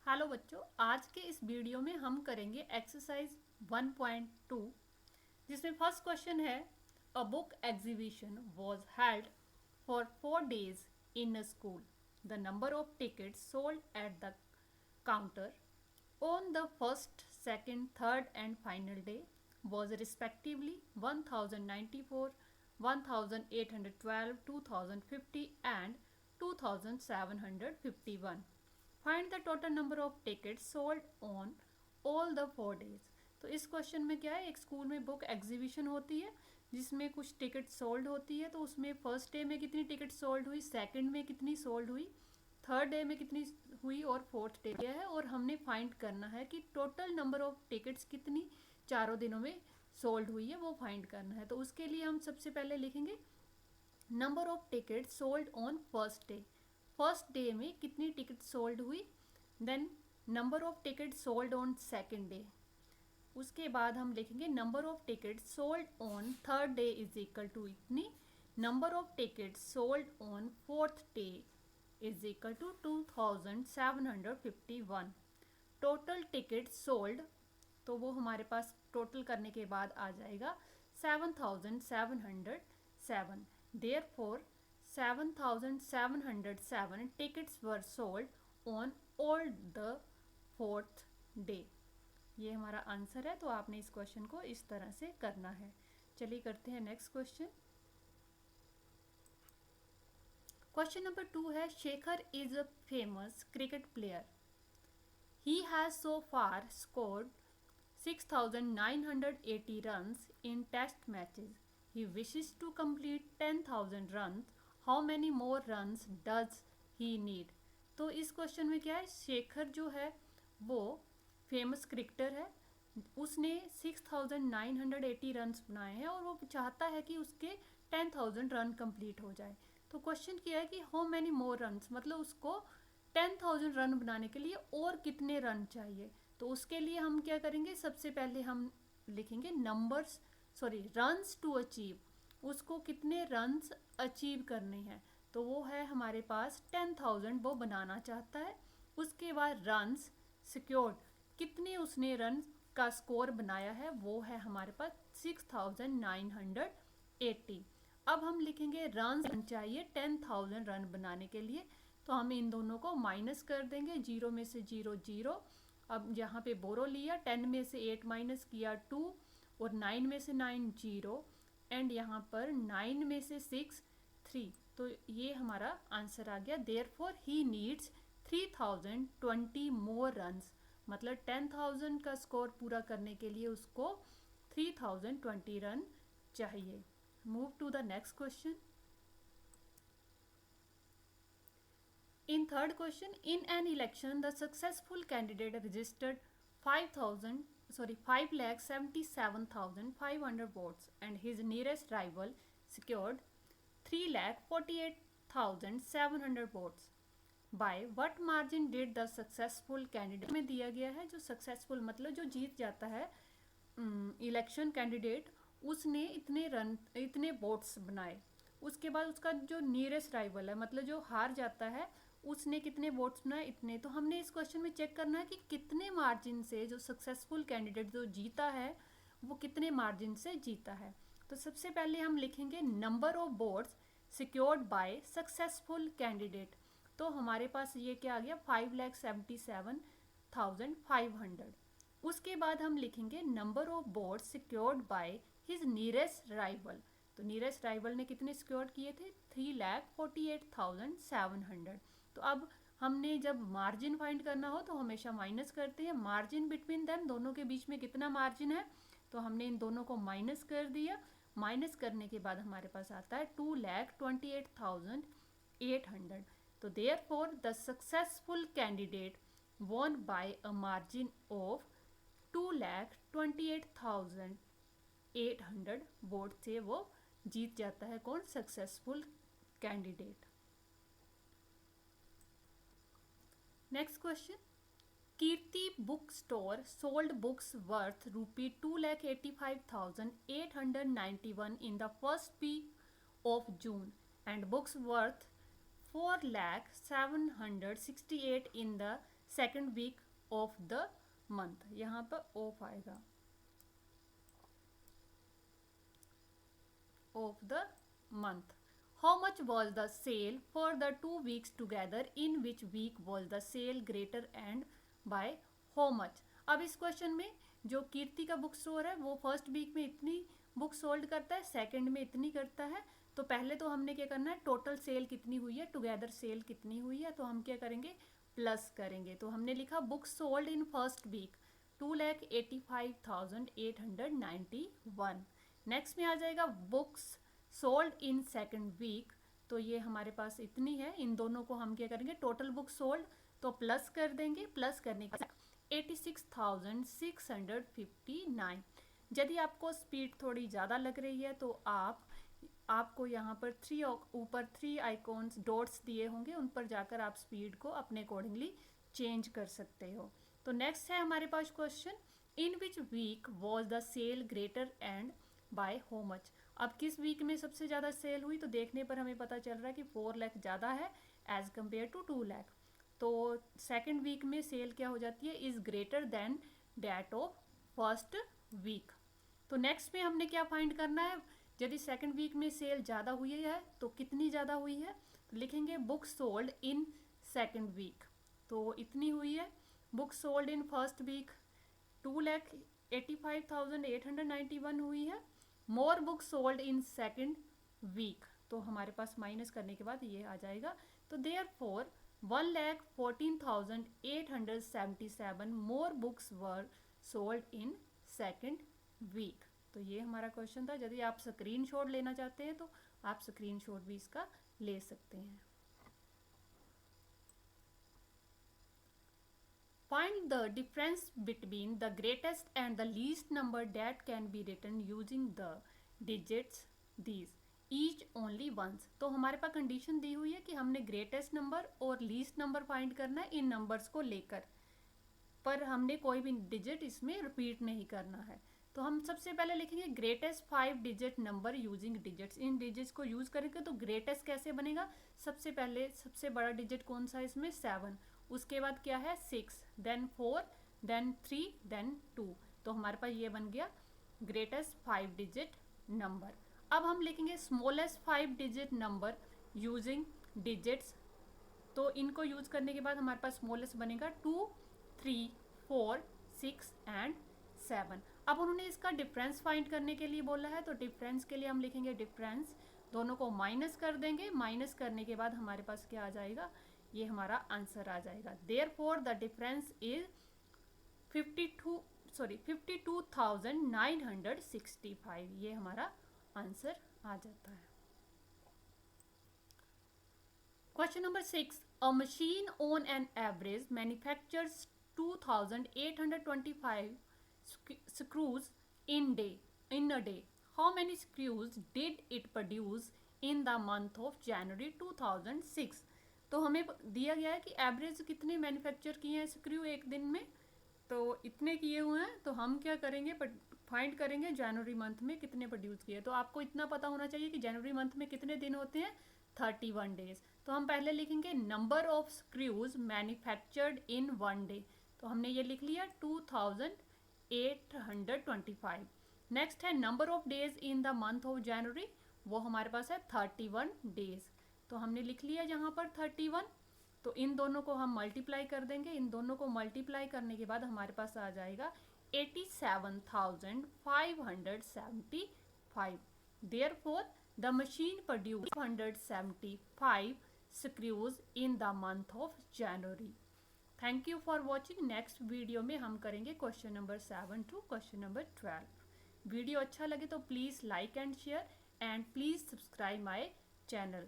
Hello बच्चों, आज के इस वीडियो में हम करेंगे एक्सरसाइज 1.2 जिसमें फर्स्ट क्वेश्चन है a book exhibition was held for 4 days in a school. The number of tickets sold at the counter on the first, second, third and final day was respectively 1094, 1812, 2050 and 2751. Find the total number of tickets sold on all the 4 days. तो इस question में क्या है, एक school में book exhibition होती है जिसमें कुछ टिकट सोल्ड होती है. तो उसमें फर्स्ट डे में कितनी टिकट सोल्ड हुई, सेकंड में कितनी सोल्ड हुई, थर्ड डे में कितनी हुई और फोर्थ डे है. और हमने फाइंड करना है कि टोटल नंबर ऑफ टिकट्स कितनी चारों दिनों में सोल्ड हुई है, वो फाइंड करना है. तो उसके लिए हम सबसे पहले लिखेंगे number of ticket sold on first day. First day में कितनी टिकट सोल्ड हुई. Then number of ticket sold on second day. उसके बाद हम लिखेंगे number of ticket sold on third day is equal to इतनी. Number of ticket sold on fourth day is equal to 2751. Total ticket sold, तो वो हमारे पास total करने के बाद आ जाएगा 7707. Therefore 7707 tickets were sold on all the fourth day. ये हमारा आंसर है. तो आपने इस क्वेश्चन को इस तरह से करना है. चलिए करते हैं नेक्स्ट क्वेश्चन. क्वेश्चन नंबर 2 है Shekhar is a famous cricket player. He has so far scored 6,980 runs in test matches. He wishes to complete 10,000 runs. How many more runs does he need? तो इस क्वेश्चन में क्या है, शेखर जो है वो famous cricketer है. उसने 6,980 रन्स बनाए हैं और वो चाहता है कि उसके 10,000 रन कंप्लीट हो जाए. तो क्वेश्चन किया है कि हाउ मैनी मोर रन्स, मतलब उसको 10,000 रन बनाने के लिए और कितने रन चाहिए. तो उसके लिए हम क्या करेंगे, सबसे पहले हम लिखेंगे नंबर्स रन्स टू अचीव. उसको कितने रन्स अचीव करने हैं, तो वो है हमारे पास 10,000 वो बनाना चाहता है. उसके बाद रन्स सिक्योर्ड, कितने उसने रन का स्कोर बनाया है, वो है हमारे पास 6,980. अब हम लिखेंगे रन चाहिए 10,000 रन बनाने के लिए. तो हम इन दोनों को माइनस कर देंगे. 0 में से 0 0. अब यहाँ पे बोरो लिया, 10 में से 8 माइनस किया 2 और 9 में से 9 0 एंड यहाँ पर 9 में से 6 3. तो ये हमारा आंसर आ गया. Therefore he needs 3020 more runs. मतलब 10,000 का स्कोर पूरा करने के लिए उसको 3020 रन चाहिए. Move to the next question. In third question, in an election, the successful candidate registered 5,77,500 votes, and his nearest rival secured 3,48,700 votes. By what margin did the successful candidate में दिया गया है, जो सक्सेसफुल मतलब जो जीत जाता है इलेक्शन कैंडिडेट, उसने इतने वोट्स बनाए. उसके बाद उसका जो नियरेस्ट राइवल है, मतलब जो हार जाता है, उसने कितने वोट्स बनाए, इतने. तो हमने इस क्वेश्चन में चेक करना है कि कितने मार्जिन से जो सक्सेसफुल कैंडिडेट जो जीता है वो कितने मार्जिन से जीता है. तो सबसे पहले हम लिखेंगे number of votes secured by successful candidate. तो हमारे पास ये क्या आ गया, 5,77,500. उसके बाद हम लिखेंगे number of votes secured by his nearest rival. तो नियरेस्ट राइवल ने कितने सिक्योर किए थे, 3,48,700. तो अब हमने जब मार्जिन फाइंड करना हो तो हमेशा माइनस करते हैं. मार्जिन बिटवीन देम, दोनों के बीच में कितना मार्जिन है, तो हमने इन दोनों को माइनस कर दिया. माइनस करने के बाद हमारे पास आता है 2,28,800. तो therefore the successful candidate won by a margin of 2,28,800 vote से वो जीत जाता है. कौन, successful candidate. Next question. Kirti book store sold books worth rupee 2,85,891 in the first week of June and books worth 4,768 in the second week of the month, यहाँ पर of आएगा, of the month. How much was the sale for the 2 weeks together? In which week was the sale greater and by how much? अब इस question में जो कीर्ति का book store है वो फर्स्ट वीक में इतनी बुक सोल्ड करता है, सेकंड में इतनी करता है। तो पहले तो हमने क्या करना है, टोटल सेल कितनी हुई है, टुगेदर सेल कितनी हुई है, तो हम क्या करेंगे, प्लस करेंगे। तो हमने लिखा book sold in first week 2,85,891। Next में आ जाएगा books sold in second week, तो ये हमारे पास इतनी है। इन दोनों को हम क्या करेंगे, टोटल बुक सोल्ड तो प्लस कर देंगे, प्लस करने के 86,659। यदि आपको स्पीड थोड़ी ज़्यादा लग रही है तो आपको यहाँ पर ऊपर 3 आइकॉन्स डॉट्स दिए होंगे, उन पर जाकर आप स्पीड को अपने अकॉर्डिंगली चेंज कर सकते हो। तो नेक्स्ट है हमारे पास question, in which week was the sale greater and by how much. अब किस वीक में सबसे ज़्यादा सेल हुई, तो देखने पर हमें पता चल रहा है कि 4 लाख ज़्यादा है एज कम्पेयर टू 2 लाख। तो सेकेंड वीक में सेल क्या हो जाती है, is greater than that of first week. तो नेक्स्ट में हमने क्या फाइंड करना है, यदि सेकेंड वीक में सेल ज़्यादा हुई है तो कितनी ज़्यादा हुई है, तो लिखेंगे book sold in second week, तो इतनी हुई है। Book sold in first week 2,85,891 हुई है। More book sold in second week, तो हमारे पास माइनस करने के बाद ये आ जाएगा। तो therefore 1,14,877 more books were sold in second week. तो ये हमारा क्वेश्चन था। यदि आप स्क्रीनशॉट लेना चाहते हैं तो आप स्क्रीनशॉट भी इसका ले सकते हैं। Find the difference between the greatest and the least number that can be written using the digits these each only once। तो हमारे पास कंडीशन दी हुई है कि हमने ग्रेटेस्ट नंबर और लीस्ट नंबर फाइंड करना है इन नंबर्स को लेकर, पर हमने कोई भी डिजिट इसमें रिपीट नहीं करना है। तो हम सबसे पहले लिखेंगे greatest 5 digit number using digits. इन डिजिट्स को यूज करेंगे तो ग्रेटेस्ट कैसे बनेगा, सबसे पहले सबसे बड़ा डिजिट कौन सा है इसमें, 7, उसके बाद क्या है 6, देन 4, देन 3, देन 2। तो हमारे पास ये बन गया ग्रेटेस्ट 5 डिजिट नंबर। अब हम लिखेंगे smallest 5 digit number using digits. तो इनको यूज करने के बाद हमारे पास स्मॉलेस्ट बनेगा 2, 3, 4, 6 एंड 7। अब उन्होंने इसका डिफरेंस फाइंड करने के लिए बोला है, तो डिफरेंस के लिए हम लिखेंगे डिफरेंस, दोनों को माइनस कर देंगे। माइनस करने के बाद हमारे पास क्या आ जाएगा, ये हमारा आंसर आ जाएगा। Therefore the difference is 52,965। ये हमारा आंसर आ जाता है। Question number 6, a machine on an average manufactures 2,825 screws in a day. How many screws did it produce in the month of January 2006? तो हमें दिया गया है कि एवरेज कितने मैन्युफैक्चर किए हैं स्क्रू एक दिन में, तो इतने किए हुए हैं। तो हम क्या करेंगे, फाइंड करेंगे जनवरी मंथ में कितने प्रोड्यूस किए। तो आपको इतना पता होना चाहिए कि जनवरी मंथ में कितने दिन होते हैं, 31 डेज। तो हम पहले लिखेंगे number of screws manufactured in 1 day, तो हमने ये लिख लिया 2,825। नेक्स्ट है number of days in the month of January, वो हमारे पास है 31 डेज, तो हमने लिख लिया यहाँ पर 31। तो इन दोनों को हम मल्टीप्लाई कर देंगे। इन दोनों को मल्टीप्लाई करने के बाद हमारे पास आ जाएगा 87,575। Therefore the machine produce 175 screws in the month of January. Thank you for watching. Next video में हम करेंगे question number 7 to question number 12। Video अच्छा लगे तो please like and share and please subscribe my channel.